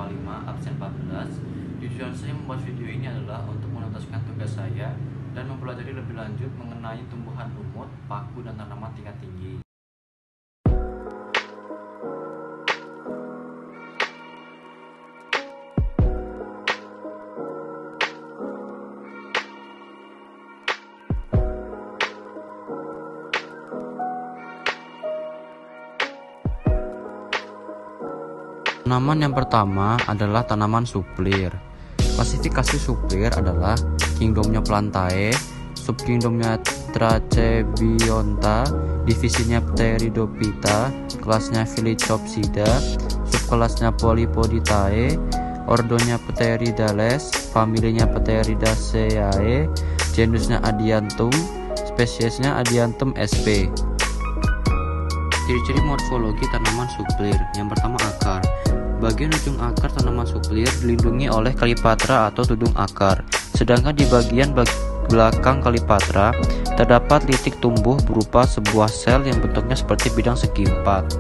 5 absen 14. Tujuan saya membuat video ini adalah untuk menuntaskan tugas saya dan mempelajari lebih lanjut mengenai tumbuhan lumut, paku, dan tanaman tingkat tinggi. Tanaman yang pertama adalah tanaman suplir. Klasifikasi suplir adalah kingdomnya Plantae, subkingdomnya Trachebionta, divisinya Pteridophyta, kelasnya Phyllocopsida, subkelasnya Polypoditae, ordonya Pteridales, familinya Pteridaceae, genusnya Adiantum, spesiesnya Adiantum sp. Ciri-ciri morfologi tanaman suplir. Yang pertama, akar. Bagian ujung akar tanaman suplir dilindungi oleh kalipatra atau tudung akar. Sedangkan di bagian belakang kalipatra terdapat litik tumbuh berupa sebuah sel yang bentuknya seperti bidang segi empat.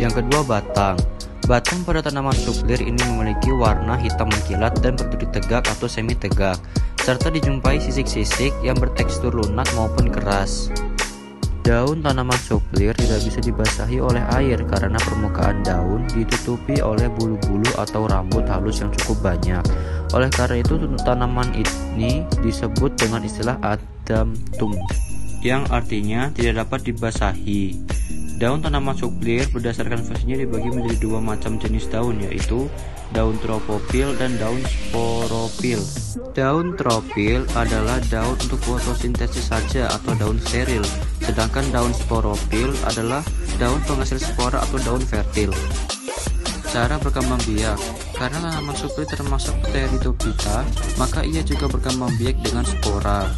Yang kedua, batang. Batang pada tanaman suplir ini memiliki warna hitam mengkilat dan berdiri tegak atau semi tegak, serta dijumpai sisik-sisik yang bertekstur lunak maupun keras. Daun tanaman suplir tidak bisa dibasahi oleh air karena permukaan daun ditutupi oleh bulu-bulu atau rambut halus yang cukup banyak. Oleh karena itu, tanaman ini disebut dengan istilah adamantum, yang artinya tidak dapat dibasahi. Daun tanaman suplir berdasarkan fungsinya dibagi menjadi dua macam jenis daun, yaitu daun tropofil dan daun sporopil. Daun tropil adalah daun untuk fotosintesis saja atau daun steril, sedangkan daun sporopil adalah daun penghasil spora atau daun fertil. Cara berkembang biak. Karena tanaman suplir termasuk Pteridophyta, maka ia juga berkembang biak dengan spora.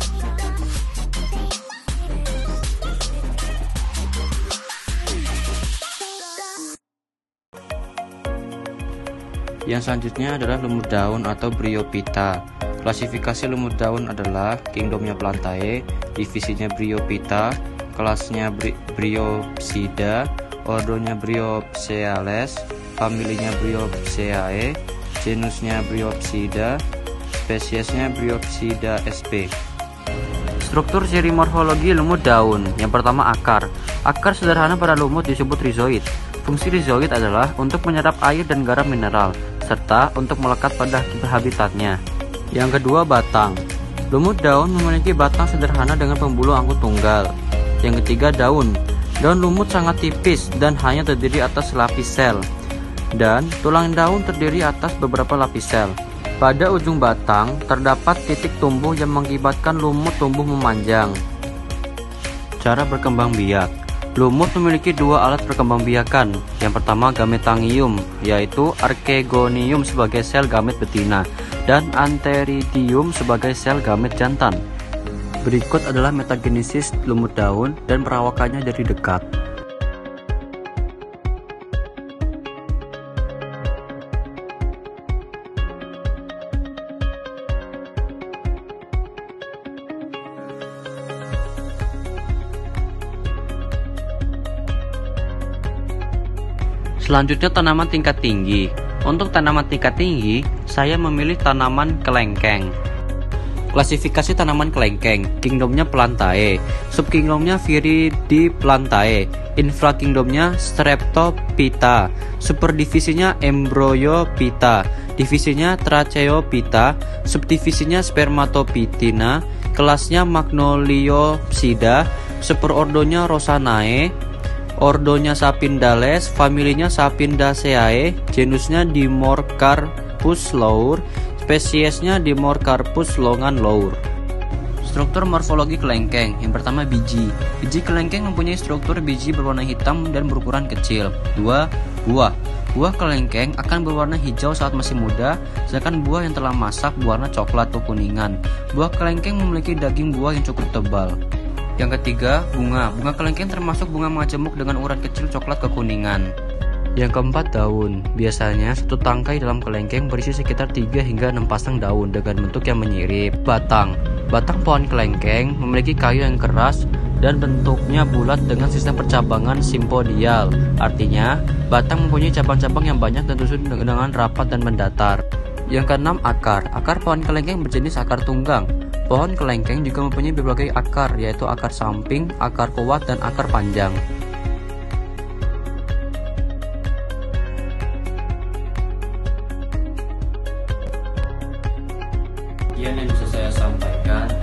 Yang selanjutnya adalah lumut daun atau Bryophyta. Klasifikasi lumut daun adalah kingdomnya Plantae, divisinya Bryophyta, kelasnya Bryopsida, ordonya Bryopseales, familinya Bryopseae, genusnya Bryopsida, spesiesnya Bryopsida sp. Struktur ciri morfologi lumut daun. Yang pertama, akar. Akar sederhana pada lumut disebut rizoid. Fungsi rizoid adalah untuk menyerap air dan garam mineral, serta untuk melekat pada habitatnya. Yang kedua, batang. Lumut daun memiliki batang sederhana dengan pembuluh angkut tunggal. Yang ketiga, daun. Daun lumut sangat tipis dan hanya terdiri atas lapis sel. Dan tulang daun terdiri atas beberapa lapis sel. Pada ujung batang terdapat titik tumbuh yang mengakibatkan lumut tumbuh memanjang. Cara berkembang biak. Lumut memiliki dua alat perkembangbiakan. Yang pertama, gametangium, yaitu archegonium sebagai sel gamet betina dan antheridium sebagai sel gamet jantan. Berikut adalah metagenesis lumut daun dan perawakannya dari dekat. Selanjutnya, tanaman tingkat tinggi. Untuk tanaman tingkat tinggi, saya memilih tanaman kelengkeng. Klasifikasi tanaman kelengkeng. Kingdomnya Plantae, subkingdomnya Viridiplantae, infrakingdomnya Streptophyta, superdivisinya Embryophyta, divisinya Tracheophyta, subdivisinya Spermatophytina, kelasnya Magnoliopsida, superordonya Rosanae, ordonya Sapindales, familinya Sapindaceae, genusnya Dimorcarpus lour, spesiesnya Dimorcarpus longan lour. Struktur morfologi kelengkeng. Yang pertama, biji. Biji kelengkeng mempunyai struktur biji berwarna hitam dan berukuran kecil. 2. Buah. Buah kelengkeng akan berwarna hijau saat masih muda, sedangkan buah yang telah masak berwarna coklat atau kuningan. Buah kelengkeng memiliki daging buah yang cukup tebal. Yang ketiga, bunga. Bunga kelengkeng termasuk bunga majemuk dengan urat kecil coklat kekuningan. Yang keempat, daun. Biasanya satu tangkai dalam kelengkeng berisi sekitar 3 hingga 6 pasang daun dengan bentuk yang menyirip. Batang. Batang pohon kelengkeng memiliki kayu yang keras dan bentuknya bulat dengan sistem percabangan simpodial. Artinya, batang mempunyai cabang-cabang yang banyak dan tersusun dengan rapat dan mendatar. Yang keenam, akar. Akar pohon kelengkeng berjenis akar tunggang. Pohon kelengkeng juga mempunyai berbagai akar, yaitu akar samping, akar kuat, dan akar panjang. Yang bisa saya sampaikan